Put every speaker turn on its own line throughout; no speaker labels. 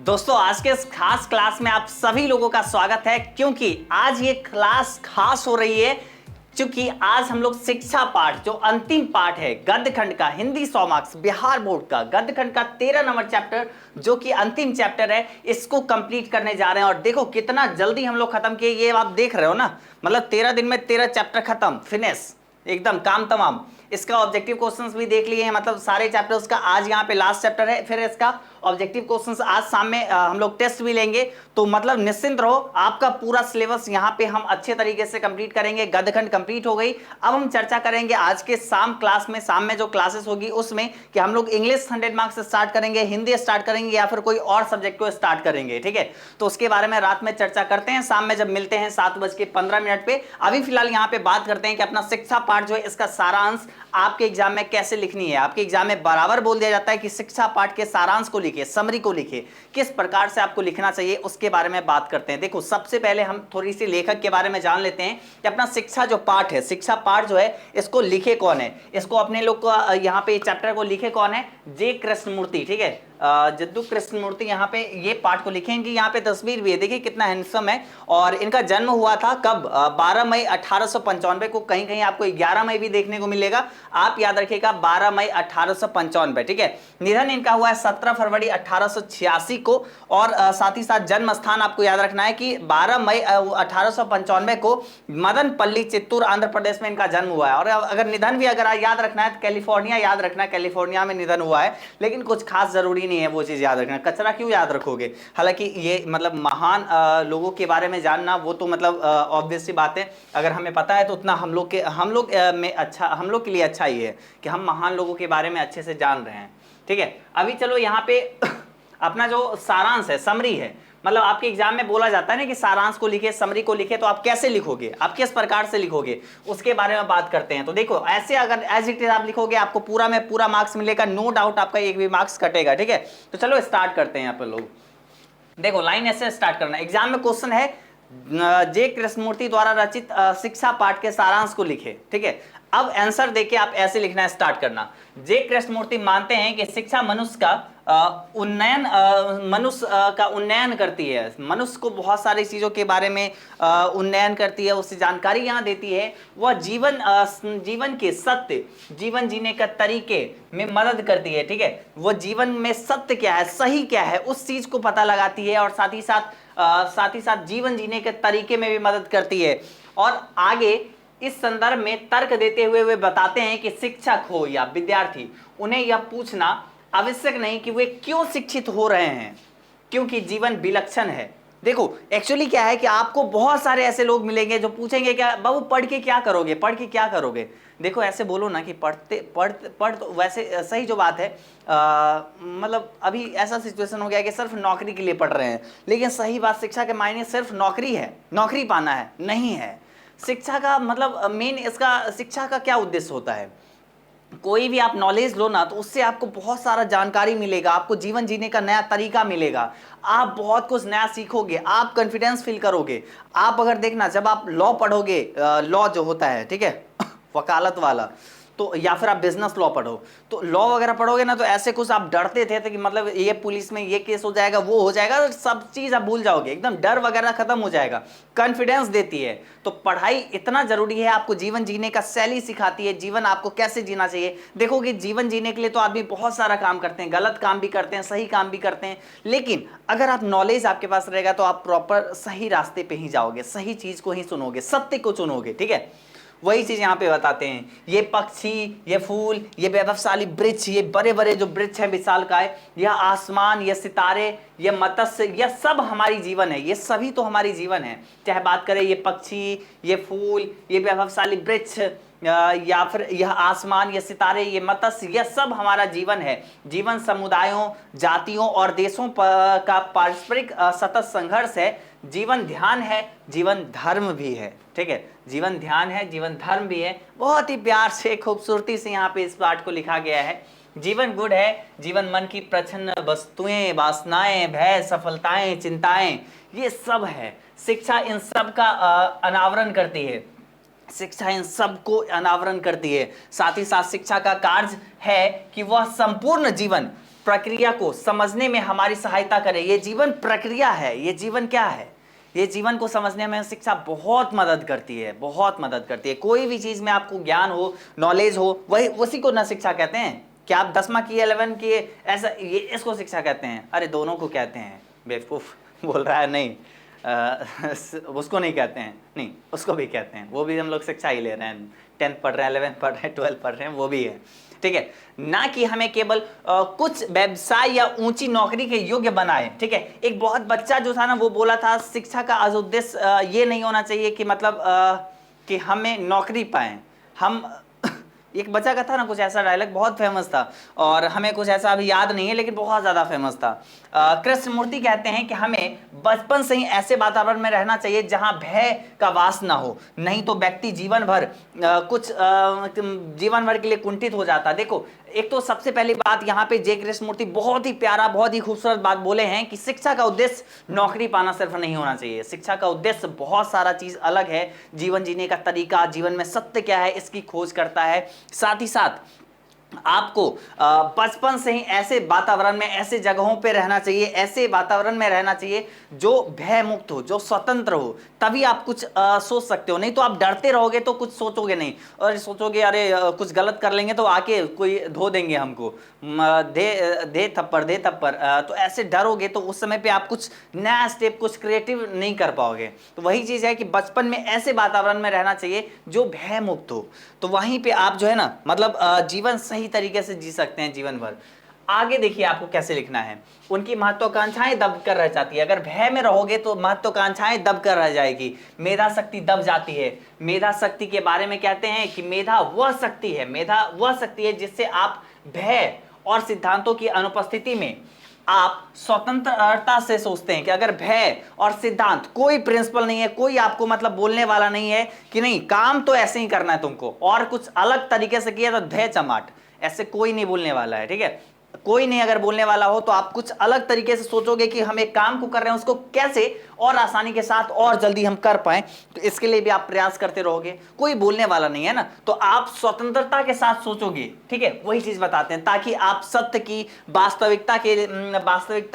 दोस्तों आज के इस खास क्लास में आप सभी लोगों का स्वागत है, क्योंकि आज ये क्लास खास हो रही है। क्योंकि आज हम लोग शिक्षा पाठ जो अंतिम पाठ है गद्य खंड का, हिंदी 100 मार्क्स बिहार बोर्ड का गद्य खंड का 13 नंबर चैप्टर जो कि अंतिम चैप्टर है, इसको कंप्लीट करने जा रहे हैं। और देखो कितना जल्दी हम लोग खत्म किए, ये आप देख रहे हो ना, मतलब 13 दिन में 13 चैप्टर खत्म, फिनिश, एकदम काम तमाम। इसका ऑब्जेक्टिव क्वेश्चंस भी देख लिए हैं, मतलब सारे चैप्टर्स का आज यहाँ पे लास्ट चैप्टर है, फिर इसका ऑब्जेक्टिव क्वेश्चंस आज शाम में हम लोग टेस्ट भी लेंगे। तो मतलब निश्चिंत रहो, आपका पूरा सिलेबस यहाँ पे हम अच्छे तरीके से कंप्लीट करेंगे। गद्यखंड कंप्लीट हो गई। अब हम चर्चा करेंगे आज के शाम क्लास में, शाम में जो क्लासेस होगी उसमें कि हम लोग इंग्लिश 100 मार्क्स से स्टार्ट करेंगे, हिंदी स्टार्ट करेंगे या फिर कोई और सब्जेक्ट को स्टार्ट करेंगे। ठीक है, तो उसके बारे में रात में चर्चा करते हैं, शाम में जब मिलते हैं 7:15 पे। अभी फिलहाल यहाँ पे बात करते हैं कि अपना शिक्षा पाठ जो है इसका सारांश आपके एग्जाम में कैसे लिखनी है। आपके एग्जाम में बराबर बोल दिया जाता है कि शिक्षा पाठ के सारांश को लिखिए, समरी को लिखिए, किस प्रकार से आपको लिखना चाहिए उसके बारे में बात करते हैं। देखो सबसे पहले हम थोड़ी सी लेखक के बारे में जान लेते हैं कि अपना शिक्षा जो पाठ है, शिक्षा पाठ जो है इसको लिखे कौन है। इसको अपने लोग को यहाँ पे चैप्टर को लिखे कौन है, जे कृष्णमूर्ति। ठीक है, जद्दू कृष्णमूर्ति यहाँ पे ये पाठ को लिखेंगे। यहाँ पे तस्वीर भी है, देखिए कितना हैंडसम है। और इनका जन्म हुआ था कब, 12 मई 1895 को। कहीं कहीं आपको 11 मई भी देखने को मिलेगा, आप याद रखिएगा 12 मई 1895। ठीक है, निधन इनका हुआ है 17 फरवरी 1886 को। और साथ ही साथ जन्म स्थान आपको याद रखना है कि 12 मई 1895 को मदनपल्ली, चित्तूर, आंध्र प्रदेश में इनका जन्म हुआ है। और अगर निधन भी अगर याद रखना है तो कैलिफोर्निया याद रखना है, कैलिफोर्निया में निधन हुआ है। लेकिन कुछ खास जरूरी नहीं है वो चीज याद रखना, कचरा क्यों याद रखोगे। हालांकि ये मतलब महान लोगों के बारे में जानना वो तो मतलब ऑब्वियस सी बात है, अगर हमें पता है तो उतना हम लोग में अच्छा, हम लोग के लिए अच्छा ही है कि हम महान लोगों के बारे में अच्छे से जान रहे हैं। ठीक है, अभी चलो यहाँ पे अपना जो सारांश है, समरी है, मतलब आपके एग्जाम में बोला जाता है ना कि सारांश को लिखे, समरी को लिखे, तो आप कैसे लिखोगे, आप किस प्रकार से लिखोगे उसके बारे में बात करते हैं। तो देखो ऐसे अगर एज इट इज आप लिखोगे आपको पूरा में पूरा मार्क्स मिलेगा, नो डाउट आपका एक भी मार्क्स कटेगा। ठीक है, तो चलो स्टार्ट करते हैं। यहाँ पर लोग देखो लाइन ऐसे स्टार्ट करना, एग्जाम में क्वेश्चन है जे कृष्णमूर्ति द्वारा रचित शिक्षा पाठ के सारांश को लिखे। ठीक है, अब आंसर देके आप ऐसे लिखना स्टार्ट करना। जे कृष्णमूर्ति मानते हैं कि शिक्षा मनुष्य का उन्नयन, मनुष्य का उन्नयन करती है, मनुष्य को बहुत सारी चीजों के बारे में उन्नयन करती है, उससे जानकारी यहाँ देती है। वह जीवन के सत्य, जीवन जीने का तरीके में मदद करती है। ठीक है, वह जीवन में सत्य क्या है, सही क्या है, उस चीज को पता लगाती है। और साथ ही साथ जीवन जीने के तरीके में भी मदद करती है। और आगे इस संदर्भ में तर्क देते हुए वे बताते हैं कि शिक्षक हो या विद्यार्थी, उन्हें यह पूछना आवश्यक नहीं कि वे क्यों शिक्षित हो रहे हैं, क्योंकि जीवन विलक्षण है। देखो एक्चुअली क्या है कि आपको बहुत सारे ऐसे लोग मिलेंगे जो पूछेंगे क्या बाबू पढ़ के क्या करोगे, पढ़ के क्या करोगे। देखो ऐसे बोलो ना कि पढ़ तो वैसे सही जो बात है, मतलब अभी ऐसा सिचुएशन हो गया कि सिर्फ नौकरी के लिए पढ़ रहे हैं, लेकिन सही बात शिक्षा के मायने सिर्फ नौकरी है, नौकरी पाना है नहीं है। शिक्षा का मतलब मेन इसका शिक्षा का क्या उद्देश्य होता है, कोई भी आप नॉलेज लो ना तो उससे आपको बहुत सारा जानकारी मिलेगा, आपको जीवन जीने का नया तरीका मिलेगा, आप बहुत कुछ नया सीखोगे, आप कॉन्फिडेंस फील करोगे। आप अगर देखना जब आप लॉ पढ़ोगे, लॉ जो होता है ठीक है वकालत वाला, तो या फिर आप बिजनेस लॉ पढ़ो, तो लॉ वगैरह पढ़ोगे ना तो ऐसे कुछ आप डरते थे कि मतलब ये पुलिस में ये केस हो जाएगा, वो हो जाएगा, तो सब चीज़ आप भूल जाओगे, एकदम डर वगैरह खत्म हो जाएगा, कॉन्फिडेंस देती है। तो पढ़ाई इतना जरूरी है, आपको जीवन जीने का शैली सिखाती है, जीवन आपको कैसे जीना चाहिए। देखो कि जीवन जीने के लिए तो आदमी बहुत सारा काम करते हैं, गलत काम भी करते हैं, सही काम भी करते हैं, लेकिन अगर आप नॉलेज आपके पास रहेगा तो आप प्रॉपर सही रास्ते पे ही जाओगे, सही चीज़ को ही सुनोगे, सत्य को चुनोगे। ठीक है, वही चीज यहाँ पे बताते हैं। ये पक्षी, ये फूल, ये वैभवशाली वृक्ष, ये बड़े बड़े जो वृक्ष हैं विशालकाय, यह आसमान, ये सितारे, ये मत्स्य, यह सब हमारी जीवन है, ये सभी तो हमारी जीवन है। चाहे बात करें ये पक्षी, ये फूल, ये वैभवशाली वृक्ष, या फिर यह आसमान, ये सितारे, ये मत्स्य, यह सब हमारा जीवन है। जीवन समुदायों, जातियों और देशों का पारस्परिक सतत संघर्ष है। जीवन ध्यान है, जीवन धर्म भी है। ठीक है, जीवन ध्यान है, जीवन धर्म भी है। बहुत ही प्यार से खूबसूरती से यहाँ पे इस पाठ को लिखा गया है। जीवन गुण है, जीवन मन की प्रच्छन्न वस्तुएं, वासनाएं, भय, सफलताएं, चिंताएं, ये सब है। शिक्षा इन सब का अनावरण करती है, शिक्षा इन सब को अनावरण करती है। साथ ही साथ शिक्षा का कार्य है कि वह संपूर्ण जीवन प्रक्रिया को समझने में हमारी सहायता करे। ये जीवन प्रक्रिया है, ये जीवन क्या है, ये जीवन को समझने में शिक्षा बहुत मदद करती है, बहुत मदद करती है। कोई भी चीज में आपको ज्ञान हो, नॉलेज हो, वही उसी को ना शिक्षा कहते हैं। क्या आप 10वीं की 11 की ऐसा ये इसको शिक्षा कहते हैं? अरे दोनों को कहते हैं। बेवकूफ बोल रहा है नहीं, उसको नहीं कहते हैं, नहीं उसको भी कहते हैं, वो भी हम लोग शिक्षा ही ले रहे हैं। 10th पढ़ रहे हैं, 11th पढ़ रहे हैं, 12th पढ़ रहे हैं, वो भी है, ठीक है ना, कि हमें केवल कुछ व्यवसाय या ऊंची नौकरी के योग्य बनाए। ठीक है, एक बहुत बच्चा जो था ना, वो बोला था शिक्षा का आज उद्देश्य ये नहीं होना चाहिए कि मतलब कि हमें नौकरी पाएं। हम एक बच्चा का था ना कुछ ऐसा डायलॉग, बहुत फेमस था, और हमें कुछ ऐसा अभी याद नहीं है लेकिन बहुत ज्यादा फेमस था। कृष्णमूर्ति कहते हैं कि हमें बचपन से ही ऐसे वातावरण में रहना चाहिए जहां भय का वास ना हो, नहीं तो व्यक्ति जीवन भर जीवन भर के लिए कुंठित हो जाता। देखो, एक तो सबसे पहली बात यहाँ पे जे कृष्णमूर्ति बहुत ही प्यारा, बहुत ही खूबसूरत बात बोले हैं कि शिक्षा का उद्देश्य नौकरी पाना सिर्फ नहीं होना चाहिए। शिक्षा का उद्देश्य बहुत सारा चीज अलग है, जीवन जीने का तरीका, जीवन में सत्य क्या है इसकी खोज करता है। साथ ही साथ आपको बचपन से ही ऐसे वातावरण में, ऐसे जगहों पे रहना चाहिए, ऐसे वातावरण में रहना चाहिए जो भय मुक्त हो, जो स्वतंत्र हो, तभी आप कुछ सोच सकते हो। नहीं तो आप डरते रहोगे तो कुछ सोचोगे नहीं, और सोचोगे अरे कुछ गलत कर लेंगे तो आके कोई धो देंगे हमको, दे थप्पड़ दे थप्पड़, तो ऐसे डरोगे तो उस समय पे आप कुछ नया स्टेप, कुछ क्रिएटिव नहीं कर पाओगे। तो वही चीज है कि बचपन में ऐसे वातावरण में रहना चाहिए जो भय मुक्त हो, तो वहीं पे आप जो है ना मतलब जीवन सही तरीके से जी सकते हैं जीवन भर। आगे देखिए आपको कैसे लिखना है। उनकी महत्वाकांक्षाएं दब कर रह जाती है। अगर भय में रहोगे तो महत्वाकांक्षाएं दब कर रह जाएगी, मेधा शक्ति दब जाती है। मेधा शक्ति के बारे में कहते हैं कि मेधा वह शक्ति है, मेधा वह शक्ति है जिससे आप भय और सिद्धांतों की अनुपस्थिति में आप स्वतंत्रता से सोचते हैं। कि अगर भय और सिद्धांत, कोई प्रिंसिपल नहीं है, कोई आपको मतलब बोलने वाला नहीं है कि नहीं काम तो ऐसे ही करना है तुमको, और कुछ अलग तरीके से किया तो भय चमाट, ऐसे कोई नहीं बोलने वाला है। ठीक है, कोई नहीं अगर बोलने वाला हो तो आप कुछ अलग तरीके से सोचोगे कि हम एक काम को कर रहे हैं उसको कैसे और आसानी के साथ और जल्दी हम कर पाए, तो इसके लिए भी आप प्रयास करते रहोगे। कोई बोलने वाला नहीं है ना, तो आप स्वतंत्रता के साथ सोचोगे। ठीक है, वही चीज बताते हैं ताकि आप सत्य की, वास्तविकता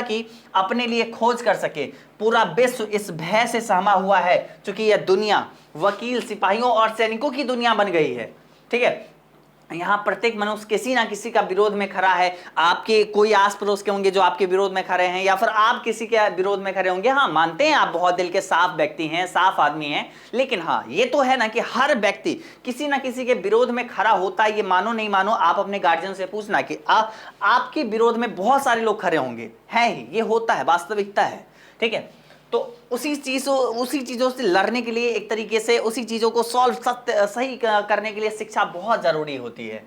की अपने लिए खोज कर सके। पूरा विश्व इस भय से सहमा हुआ है क्योंकि यह दुनिया वकील, सिपाहियों और सैनिकों की दुनिया बन गई है। ठीक है, यहाँ प्रत्येक मनुष्य किसी ना किसी का विरोध में खड़ा है। आपके कोई आस पड़ोस के होंगे जो आपके विरोध में खड़े हैं, या फिर आप किसी के विरोध में खड़े होंगे। हाँ, मानते हैं आप बहुत दिल के साफ व्यक्ति हैं, साफ आदमी हैं, लेकिन हाँ ये तो है ना कि हर व्यक्ति किसी ना किसी के विरोध में खड़ा होता है। ये मानो नहीं मानो, आप अपने गार्जियन से पूछना कि आपके विरोध में बहुत सारे लोग खड़े होंगे, है ही, ये होता है, वास्तविकता है। ठीक है, तो उसी चीजों से लड़ने के लिए, एक तरीके से उसी चीजों को सही करने के लिए शिक्षा बहुत जरूरी होती है।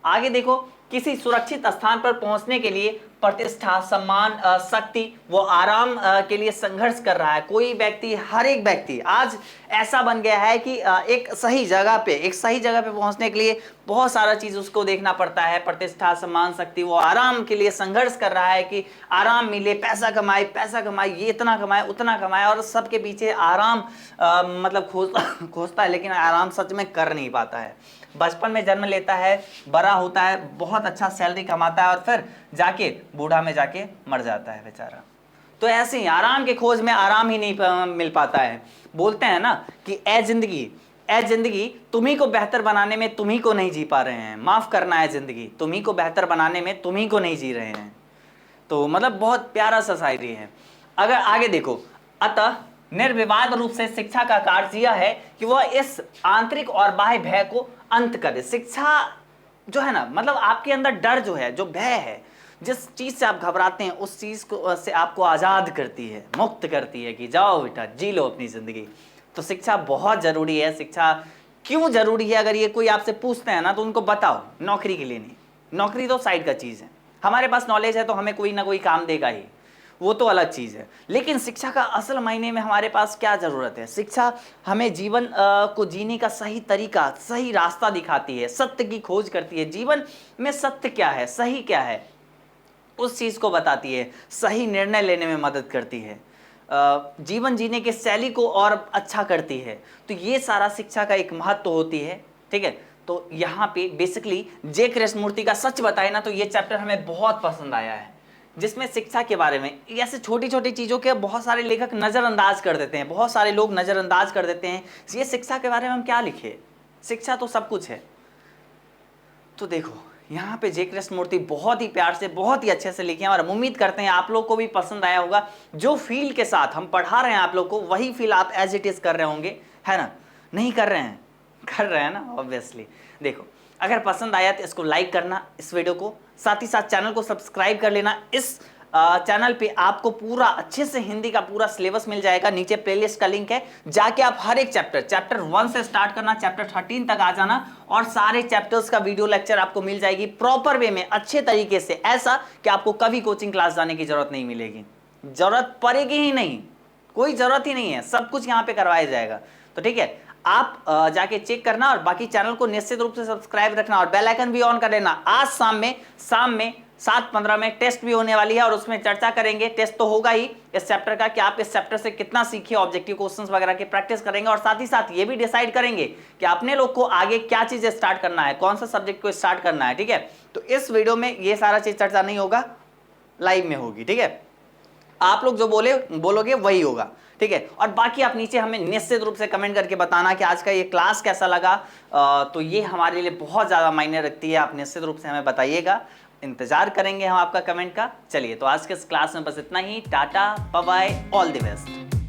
आगे देखो, किसी सुरक्षित स्थान पर पहुंचने के लिए प्रतिष्ठा, सम्मान, शक्ति व आराम के लिए संघर्ष कर रहा है। कोई व्यक्ति, हर एक व्यक्ति आज ऐसा बन गया है कि एक सही जगह पे पहुंचने के लिए बहुत सारा चीज उसको देखना पड़ता है। प्रतिष्ठा, सम्मान, शक्ति, वो आराम के लिए संघर्ष कर रहा है कि आराम मिले, पैसा कमाए, ये इतना कमाए, उतना कमाए, और सबके पीछे आराम मतलब खोजता है, लेकिन आराम सच में कर नहीं पाता है। बचपन में जन्म लेता है, बड़ा होता है, बहुत अच्छा सैलरी कमाता है, और फिर जाके बूढ़ा में जाके मर जाता है बेचारा। तो ऐसे ही आराम के खोज में आराम ही नहीं मिल पाता है। बोलते हैं ना कि ए जिंदगी तुम्ही को बेहतर बनाने में तुम्ही को नहीं जी पा रहे हैं, माफ करना है जिंदगी, तुम्ही को बेहतर बनाने में तुम्ही को नहीं जी रहे हैं। तो मतलब बहुत प्यारा सा शायरी है। अगर आगे देखो, अतः निर्विवाद रूप से शिक्षा का कार्य यह है कि वह इस आंतरिक और बाह्य भय को अंत करे। शिक्षा जो है ना, मतलब आपके अंदर डर जो है, जो भय है, जिस चीज से आप घबराते हैं, उस चीज को से आपको आजाद करती है, मुक्त करती है कि जाओ बेटा जी लो अपनी जिंदगी। तो शिक्षा बहुत जरूरी है। शिक्षा क्यों जरूरी है, अगर ये कोई आपसे पूछते हैं ना तो उनको बताओ, नौकरी के लिए नहीं। नौकरी तो साइड का चीज है, हमारे पास नॉलेज है तो हमें कोई ना कोई काम देगा ही, वो तो अलग चीज है। लेकिन शिक्षा का असल मायने में हमारे पास क्या जरूरत है? शिक्षा हमें जीवन को जीने का सही तरीका, सही रास्ता दिखाती है, सत्य की खोज करती है। जीवन में सत्य क्या है, सही क्या है, उस चीज को बताती है, सही निर्णय लेने में मदद करती है, जीवन जीने की शैली को और अच्छा करती है। तो ये सारा शिक्षा का एक महत्व होती है। ठीक है, तो यहाँ पे बेसिकली जे कृष्णमूर्ति का सच बताए ना तो ये चैप्टर हमें बहुत पसंद आया है, जिसमें शिक्षा के बारे में ऐसे छोटी छोटी चीज़ों के बहुत सारे लेखक नज़रअंदाज कर देते हैं, बहुत सारे लोग नज़रअंदाज कर देते हैं। ये शिक्षा के बारे में हम क्या लिखे, शिक्षा तो सब कुछ है। तो देखो यहाँ पे जे कृष्णमूर्ति बहुत ही प्यार से बहुत ही अच्छे से लिखे हैं और हम उम्मीद करते हैं आप लोग को भी पसंद आया होगा। जो फील के साथ हम पढ़ा रहे हैं आप लोग को वही फील आप एज इट इज कर रहे होंगे, है ना? नहीं कर रहे हैं? कर रहे हैं ना ऑब्वियसली। देखो अगर पसंद आया तो इसको लाइक करना इस वीडियो को, साथ ही साथ चैनल को सब्सक्राइब कर लेना। इस चैनल पे आपको पूरा अच्छे से हिंदी का पूरा सिलेबस मिल जाएगा, नीचे प्लेलिस्ट का लिंक है, जाके आप हर एक चैप्टर 1 से स्टार्ट करना, चैप्टर 13 तक आ जाना और सारे चैप्टर्स का वीडियो लेक्चर आपको मिल जाएगी प्रॉपर वे में, अच्छे तरीके से, ऐसा कि आपको कभी कोचिंग क्लास जाने की जरूरत नहीं मिलेगी, जरूरत पड़ेगी ही नहीं, कोई जरूरत ही नहीं है, सब कुछ यहाँ पे करवाया जाएगा। तो ठीक है, आप जाके चेक करना और बाकी चैनल को निश्चित रूप से सब्सक्राइब रखना और बेल आइकन भी ऑन कर देना। आज शाम में 7:15 में टेस्ट भी होने वाली है और उसमें चर्चा करेंगे, टेस्ट तो होगा ही इस चैप्टर का, कि आप इस चैप्टर से कितना सीखे, ऑब्जेक्टिव क्वेश्चंस वगैरह की प्रैक्टिस करेंगे और साथ ही साथ ये भी डिसाइड करेंगे कि अपने लोग को आगे क्या चीज स्टार्ट करना है, कौन सा सब्जेक्ट को स्टार्ट करना है। ठीक है, तो इस वीडियो में ये सारा चीज चर्चा नहीं होगा, लाइव में होगी। ठीक है, आप लोग जो बोलोगे वही होगा। ठीक है, और बाकी आप नीचे हमें निश्चित रूप से कमेंट करके बताना कि आज का ये क्लास कैसा लगा। तो ये हमारे लिए बहुत ज़्यादा मायने रखती है, आप निश्चित रूप से हमें बताइएगा, इंतजार करेंगे हम आपका कमेंट का। चलिए, तो आज के इस क्लास में बस इतना ही। Tata, bye bye, all the best.